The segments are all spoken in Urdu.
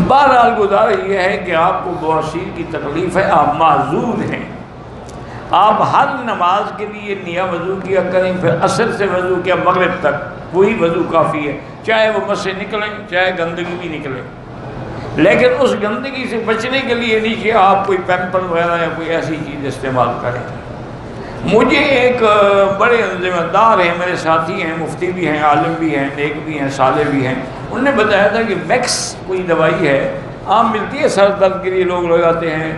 بہرحال گزارش یہ ہے کہ آپ کو بواسیر کی تکلیف ہے، آپ معذور ہیں. آپ ہر نماز کے لیے نیا وضو کیا کریں، پھر عصر سے وضو کیا مغرب تک وہی وضو کافی ہے، چاہے وہ مس سے نکلیں چاہے گندگی بھی نکلے. لیکن اس گندگی سے بچنے کے لیے نہیں کہ آپ کوئی پیمپر وغیرہ یا کوئی ایسی چیز استعمال کریں. مجھے ایک بڑے ذمہ دار ہیں، میرے ساتھی ہیں، مفتی بھی ہیں، عالم بھی ہیں، نیک بھی ہیں، صالح بھی ہیں، انہوں نے بتایا تھا کہ ویکس کوئی دوائی ہے، عام ملتی ہے سر درد کے لیے لوگ لگاتے ہیں،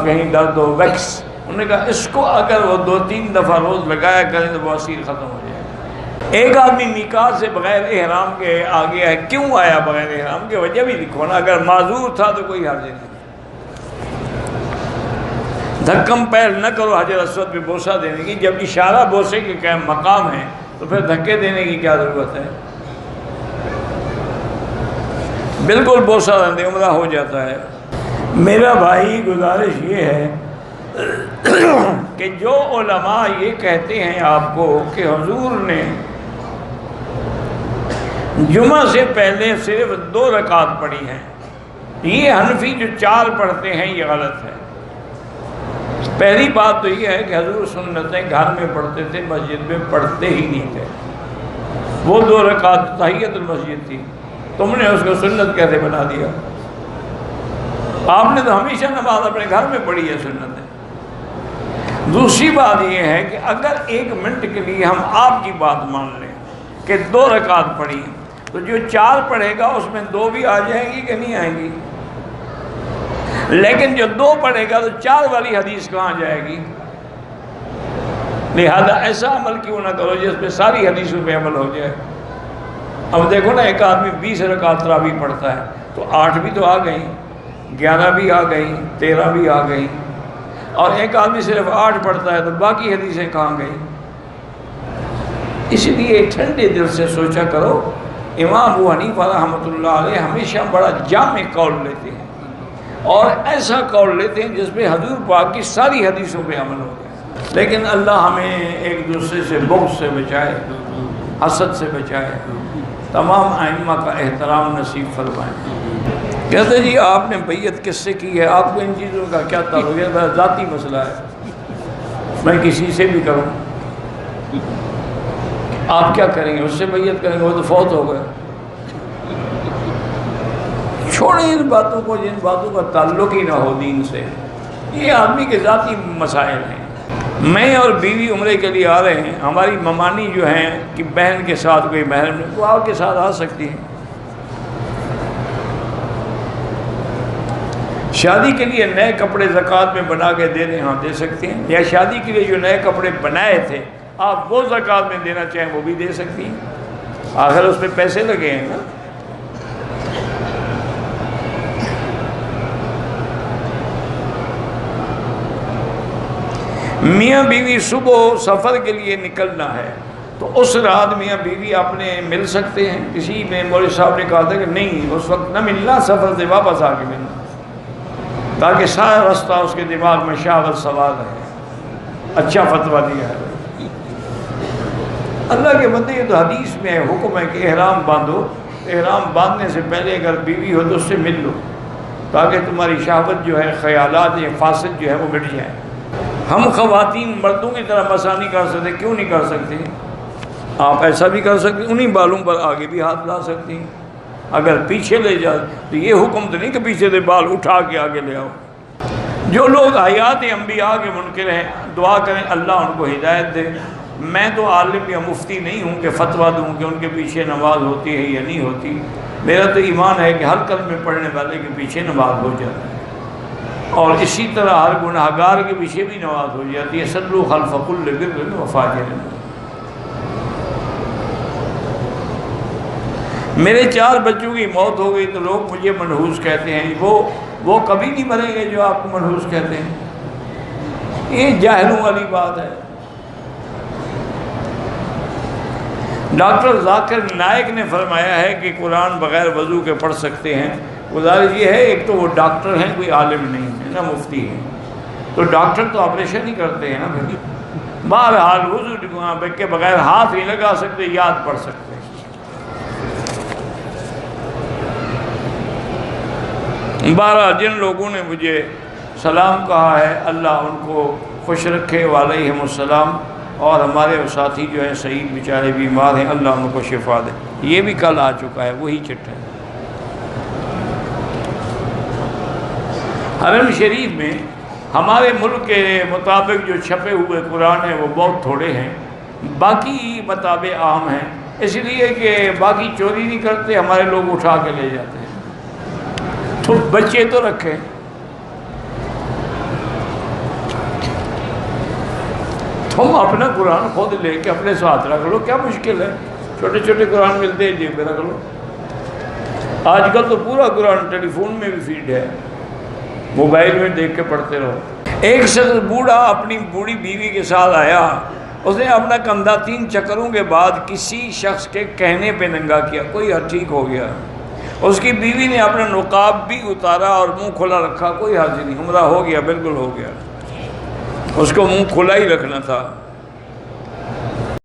کہیں درد ہو ویکس. انہوں نے کہا اس کو اگر وہ 2-3 دفعہ روز لگایا کریں تو بواسیر ختم ہو جائے. ایک آدمی میقات سے بغیر احرام کے آ گیا ہے، کیوں آیا بغیر احرام کے؟ وجہ بھی لکھو نا. اگر معذور تھا تو کوئی حرج نہیں. دھکم پیر نہ کرو حجر اسود پہ بوسہ دینے کی، جب اشارہ بوسے کے قائم مقام ہے تو پھر دھکے دینے کی کیا ضرورت ہے؟ بالکل بوسہ دے عمرہ ہو جاتا ہے. میرا بھائی گزارش یہ ہے کہ جو علماء یہ کہتے ہیں آپ کو کہ حضور نے جمعہ سے پہلے صرف 2 رکعت پڑھی ہیں، یہ حنفی جو 4 پڑھتے ہیں یہ غلط ہے. پہلی بات تو یہ ہے کہ حضور سنتیں گھر میں پڑھتے تھے، مسجد میں پڑھتے ہی نہیں تھے. وہ 2 رکعت تحیت المسجد تھی، تم نے اس کو سنت کیسے بنا دیا؟ آپ نے تو ہمیشہ نماز اپنے گھر میں پڑھی ہے سنتیں. دوسری بات یہ ہے کہ اگر 1 منٹ کے لیے ہم آپ کی بات مان لیں کہ 2 رکعت پڑھی تو جو 4 پڑھے گا اس میں 2 بھی آ جائیں گی کہ نہیں آئیں گی؟ لیکن جو 2 پڑھے گا تو 4 والی حدیث کہاں جائے گی؟ لہذا ایسا عمل کیوں نہ کرو جس پہ ساری حدیثوں پہ عمل ہو جائے. اب دیکھو نا، ایک آدمی 20 رکعت تراویح پڑھتا ہے تو 8 بھی تو آ گئیں، 11 بھی آ گئیں، 13 بھی آ گئیں. اور ایک آدمی صرف 8 پڑھتا ہے تو باقی حدیثیں کہاں گئیں؟ اس لیے ٹھنڈے دل سے سوچا کرو. امام ابو حنیفہ رحمۃ اللہ علیہ ہمیشہ بڑا جامع قول لیتے ہیں اور ایسا قول لیتے ہیں جس میں حضور پاک کی ساری حدیثوں پہ عمل ہو گیا. لیکن اللہ ہمیں ایک دوسرے سے بغض سے بچائے، حسد سے بچائے، تمام ائمہ کا احترام نصیب فرمائے. کہتے ہیں جی آپ نے بیعت کس سے کی ہے؟ آپ کو ان چیزوں کا کیا تعلق ہے؟ میرا ذاتی مسئلہ ہے، میں کسی سے بھی کروں. آپ کیا کریں گے؟ اس سے بیعت کریں گے، وہ تو فوت ہو گئے. چھوڑیں ان باتوں کو جن باتوں کا تعلق ہی نہ ہو دین سے. یہ آدمی کے ذاتی مسائل ہیں. میں اور بیوی عمرے کے لیے آ رہے ہیں. ہماری ممانی جو ہیں کہ بہن کے ساتھ کوئی محرم نہیں، وہ آپ کے ساتھ آ سکتی ہیں. شادی کے لیے نئے کپڑے زکوٰۃ میں بنا کے دے دیں، ہاں دے سکتے ہیں. یا شادی کے لیے جو نئے کپڑے بنائے تھے آپ وہ زکوٰۃ میں دینا چاہیں وہ بھی دے سکتی ہیں. آخر اس پہ پیسے لگے ہیں نا. میاں بیوی صبح سفر کے لیے نکلنا ہے تو اس رات میاں بیوی اپنے مل سکتے ہیں. کسی میں مولوی صاحب نے کہا تھا کہ نہیں، اس وقت نہ ملنا، سفر سے واپس آ کے ملنا، تاکہ سارا رستہ اس کے دماغ میں شہوت سوار ہے. اچھا فتویٰ دیا ہے. اللہ کے بندے، یہ تو حدیث میں ہے، حکم ہے کہ احرام باندھو. احرام باندھنے سے پہلے اگر بیوی ہو تو اس سے مل لو تاکہ تمہاری شہوت جو ہے، خیالات یا فاسد جو ہے وہ مٹ جائیں. ہم خواتین مردوں کی طرح مسا نہیں کر سکتے. کیوں نہیں کر سکتے؟ آپ ایسا بھی کر سکتے، انہی بالوں پر آگے بھی ہاتھ لا سکتی ہیں. اگر پیچھے لے جائے تو یہ حکم تو نہیں کہ پیچھے سے بال اٹھا کے آگے لے آؤ. جو لوگ حیات انبیاء کے منکر ہیں، دعا کریں اللہ ان کو ہدایت دے. میں تو عالم یا مفتی نہیں ہوں کہ فتویٰ دوں کہ ان کے پیچھے نماز ہوتی ہے یا نہیں ہوتی. میرا تو ایمان ہے کہ ہر کلمے پڑھنے والے کے پیچھے نماز ہو جاتی ہے، اور اسی طرح ہر گناہگار کے پیچھے بھی نماز ہو جاتی ہے. صلوا خلف کل بر و فاجر. میرے 4 بچوں کی موت ہو گئی تو لوگ مجھے منحوس کہتے ہیں. وہ کبھی نہیں مریں گے جو آپ کو منحوس کہتے ہیں. یہ جاہلوں والی بات ہے. ڈاکٹر ذاکر نائک نے فرمایا ہے کہ قرآن بغیر وضو کے پڑھ سکتے ہیں. گزارش یہ ہے، ایک تو وہ ڈاکٹر ہیں، کوئی عالم نہیں ہے، نہ مفتی ہے، تو ڈاکٹر تو آپریشن ہی کرتے ہیں نا. پھر بہرحال وضو کے بغیر ہاتھ نہیں لگا سکتے، یاد پڑھ سکتے ہیں. بہرحال جن لوگوں نے مجھے سلام کہا ہے اللہ ان کو خوش رکھے وعلیہم السلام، اور ہمارے ساتھی جو ہیں سعید بیچارے بیمار ہیں اللہ ان کو شفا دے، یہ بھی کل آ چکا ہے وہی چٹ ہے۔ حرم شریف میں ہمارے ملک کے مطابق جو چھپے ہوئے قرآن ہیں وہ بہت تھوڑے ہیں، باقی مطابع عام ہیں، اس لیے کہ باقی چوری نہیں کرتے، ہمارے لوگ اٹھا کے لے جاتے ہیں، تو بچے تو رکھیں۔ تم اپنا قرآن خود لے کے اپنے ساتھ رکھ لو، کیا مشکل ہے؟ چھوٹے چھوٹے قرآن ملتے ہیں جیب میں رکھ لو۔ آج کل تو پورا قرآن ٹیلی فون میں بھی فیڈ ہے، موبائل میں دیکھ کے پڑھتے رہو۔ ایک شخص بوڑھا اپنی بوڑھی بیوی کے ساتھ آیا، اس نے اپنا کندھا 3 چکروں کے بعد کسی شخص کے کہنے پہ ننگا کیا، کوئی حد ٹھیک ہو گیا۔ اس کی بیوی نے اپنا نقاب بھی اتارا اور منہ کھلا رکھا، کوئی حرج نہیں، عمرہ ہو گیا، بالکل ہو گیا، اس کو منہ کھلا ہی رکھنا تھا۔